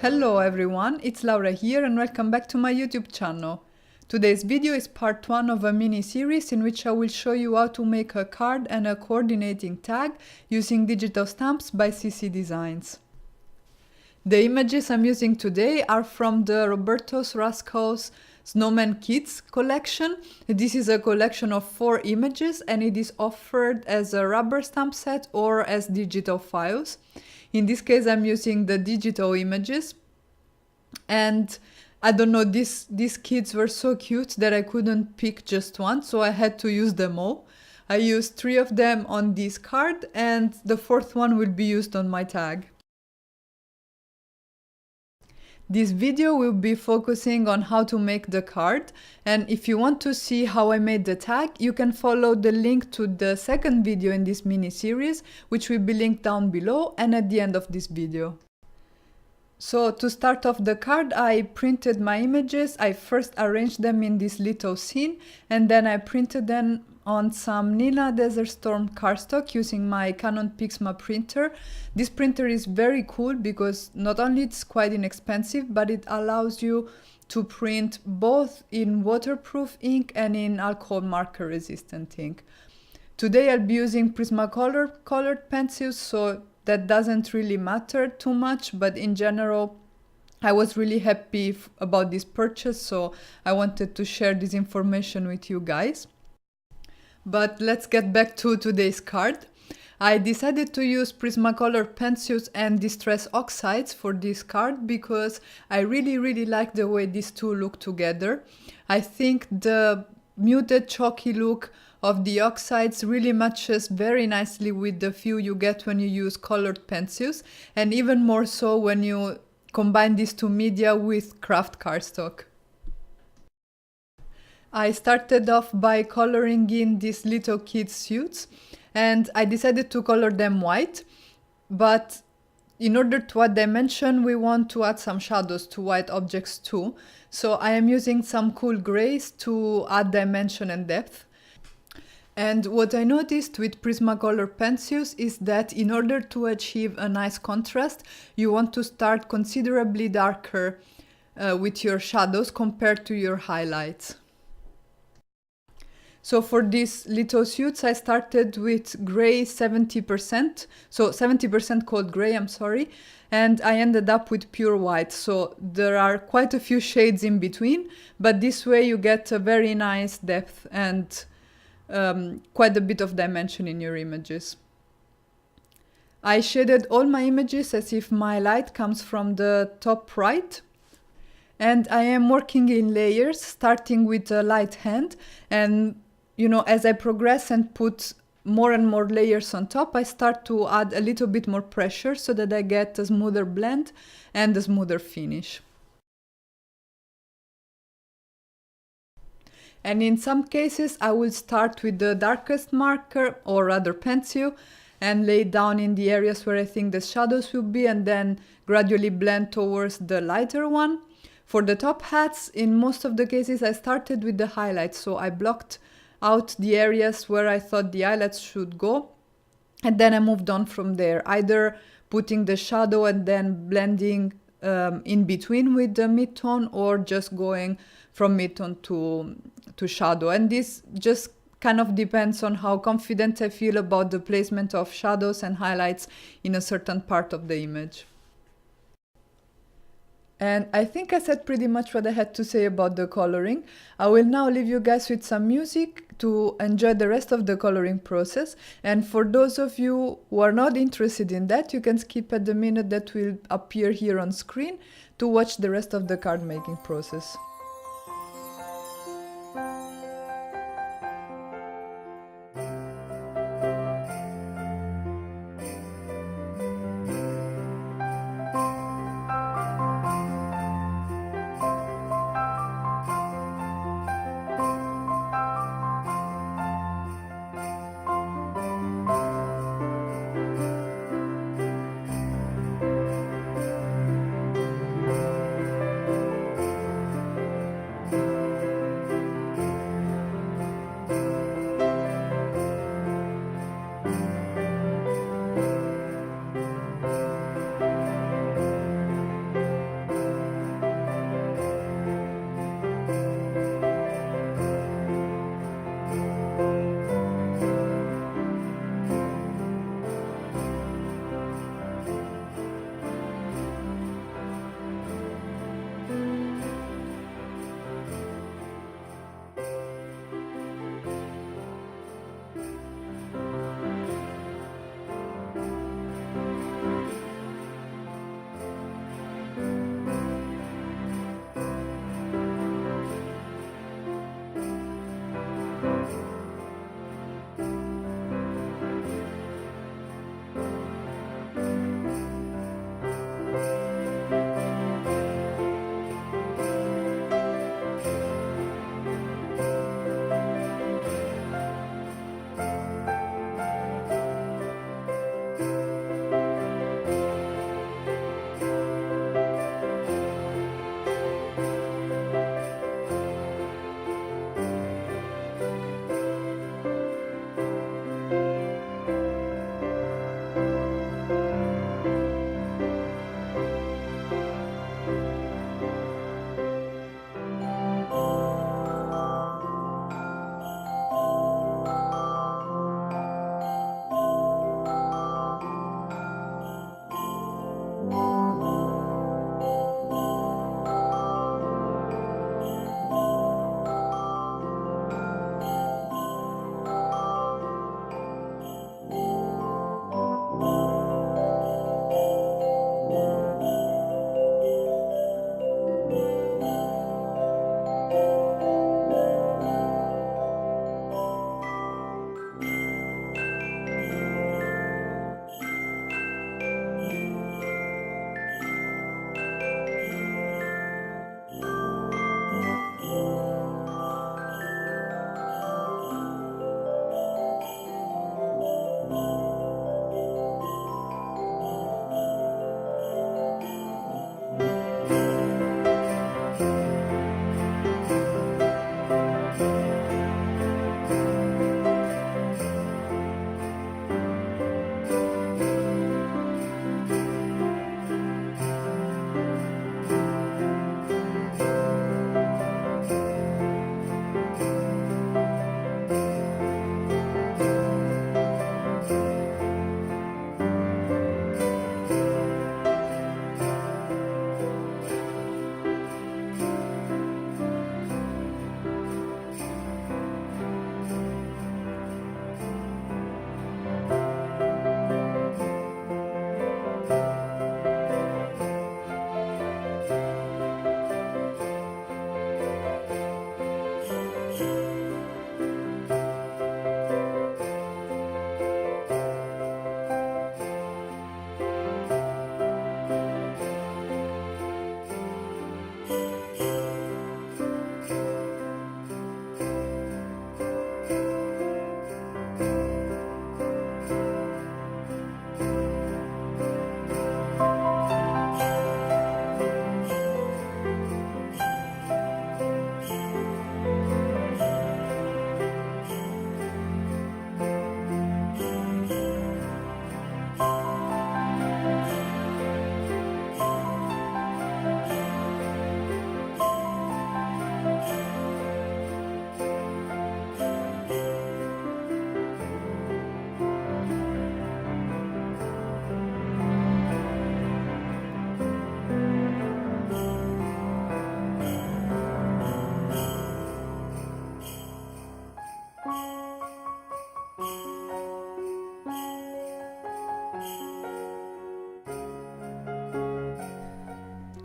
Hello everyone, it's Laura here and welcome back to my YouTube channel. Today's video is part 1 of a mini-series in which I will show you how to make a card and a coordinating tag using digital stamps by CC Designs. The images I'm using today are from the Roberto Rascal's Snowman Kids collection. This is a collection of 4 images and it is offered as a rubber stamp set or as digital files. In this case I'm using the digital images, and I don't know, these kids were so cute that I couldn't pick just one, so I had to use them all. I used 3 of them on this card and the 4th one will be used on my tag. This video will be focusing on how to make the card, and if you want to see how I made the tag, you can follow the link to the second video in this mini-series, which will be linked down below and at the end of this video. So to start off the card, I printed my images. I first arranged them in this little scene and then I printed them on some Nina Desert Storm cardstock using my Canon Pixma printer. This printer is very cool because not only it's quite inexpensive, but it allows you to print both in waterproof ink and in alcohol marker resistant ink. Today I'll be using Prismacolor colored pencils, so that doesn't really matter too much, but in general I was really happy about this purchase, so I wanted to share this information with you guys. But let's get back to today's card. I decided to use Prismacolor Pencils and Distress Oxides for this card because I really like the way these two look together. I think the muted chalky look of the oxides really matches very nicely with the feel you get when you use colored pencils, and even more so when you combine these two media with kraft cardstock. I started off by coloring in these little kids' suits, and I decided to color them white, but in order to add dimension we want to add some shadows to white objects too, so I am using some cool grays to add dimension and depth. And what I noticed with Prismacolor pencils is that in order to achieve a nice contrast, you want to start considerably darker with your shadows compared to your highlights. So for these little suits I started with gray 70%, so 70% cold gray, I'm sorry, and I ended up with pure white. So there are quite a few shades in between, but this way you get a very nice depth and quite a bit of dimension in your images. I shaded all my images as if my light comes from the top right. And I am working in layers, starting with a light hand, and you know, as I progress and put more and more layers on top, I start to add a little bit more pressure so that I get a smoother blend and a smoother finish. And in some cases I will start with the darkest marker, or rather pencil, and lay down in the areas where I think the shadows will be, and then gradually blend towards the lighter one. For the top hats, in most of the cases I started with the highlights, so I blocked out the areas where I thought the highlights should go, and then I moved on from there, either putting the shadow and then blending in between with the midtone, or just going from midtone to shadow. And this just kind of depends on how confident I feel about the placement of shadows and highlights in a certain part of the image. And I think I said pretty much what I had to say about the coloring. I will now leave you guys with some music to enjoy the rest of the coloring process. And for those of you who are not interested in that, you can skip at the minute that will appear here on screen to watch the rest of the card making process.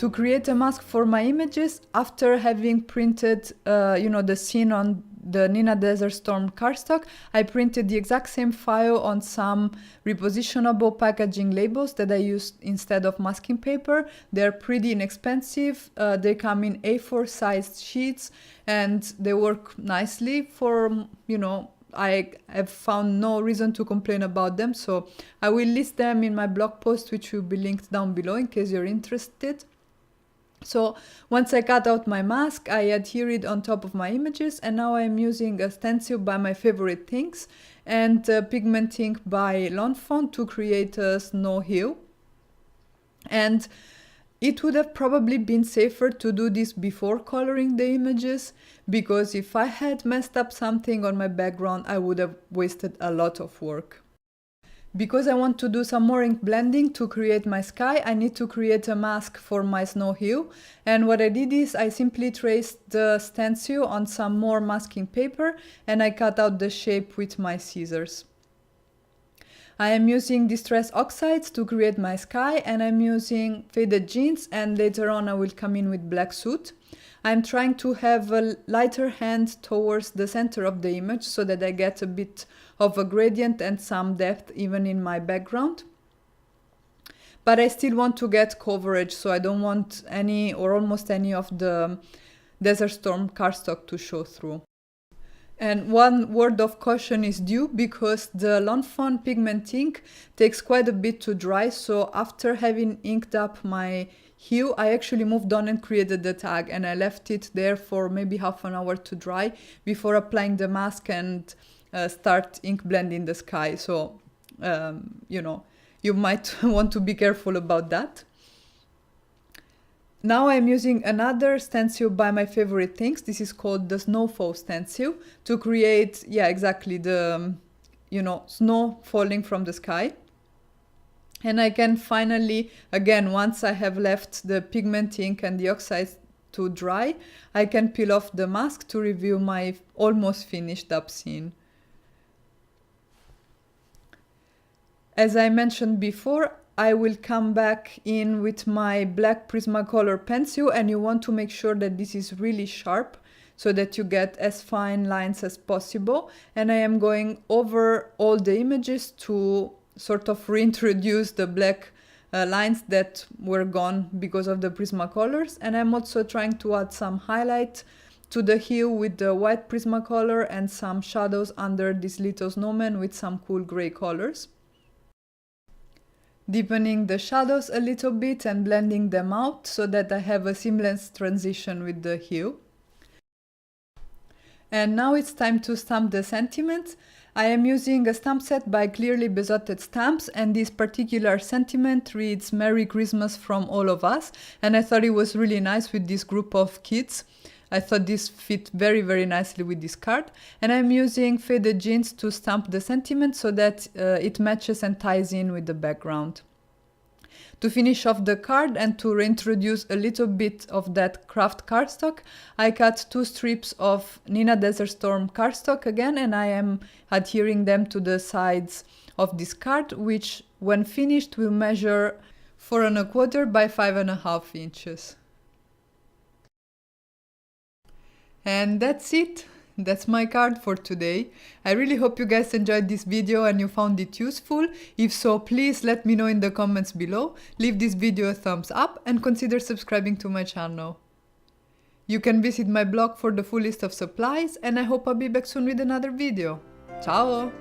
to create a mask for my images after having printed, the scene on the Nina Desert Storm cardstock. I printed the exact same file on some repositionable packaging labels that I used instead of masking paper. They're pretty inexpensive. They come in A4 sized sheets and they work nicely for, I have found no reason to complain about them. So I will list them in my blog post, which will be linked down below in case you're interested. So once I cut out my mask, I adhere it on top of my images, and now I'm using a stencil by My Favorite Things and pigment ink by Lawn Fawn to create a snow hill. And it would have probably been safer to do this before coloring the images, because if I had messed up something on my background, I would have wasted a lot of work. Because I want to do some more ink blending to create my sky, I need to create a mask for my snow hill. And what I did is I simply traced the stencil on some more masking paper and I cut out the shape with my scissors. I am using Distress Oxides to create my sky, and I'm using faded jeans, and later on I will come in with black suit. I'm trying to have a lighter hand towards the center of the image so that I get a bit of a gradient and some depth even in my background. But I still want to get coverage, so I don't want any or almost any of the Desert Storm cardstock to show through. And one word of caution is due, because the Lawn Fawn pigment ink takes quite a bit to dry, so after having inked up my hue, I actually moved on and created the tag, and I left it there for maybe half an hour to dry before applying the mask and start ink blending the sky. So, you might want to be careful about that. Now I'm using another stencil by My Favorite Things. This is called the Snowfall stencil to create, exactly the, snow falling from the sky. And I can finally, again, once I have left the pigment ink and the oxides to dry, I can peel off the mask to reveal my almost finished up scene. As I mentioned before, I will come back in with my black Prismacolor pencil, and you want to make sure that this is really sharp so that you get as fine lines as possible. And I am going over all the images to sort of reintroduce the black lines that were gone because of the Prismacolors. And I'm also trying to add some highlight to the hue with the white Prismacolor and some shadows under this little snowman with some cool gray colors. Deepening the shadows a little bit and blending them out so that I have a seamless transition with the hue. And now it's time to stamp the sentiment. I am using a stamp set by Clearly Besotted Stamps, and this particular sentiment reads "Merry Christmas from all of us," and I thought it was really nice with this group of kids. I thought this fit very, very nicely with this card. And I'm using faded jeans to stamp the sentiment so that it matches and ties in with the background. To finish off the card and to reintroduce a little bit of that kraft cardstock, I cut 2 strips of Nina Desert Storm cardstock again, and I am adhering them to the sides of this card, which when finished will measure 4 1/4 by 5.5 inches. And that's it. That's my card for today. I really hope you guys enjoyed this video and you found it useful. If so, please let me know in the comments below. Leave this video a thumbs up and consider subscribing to my channel. You can visit my blog for the full list of supplies, and I hope I'll be back soon with another video. Ciao!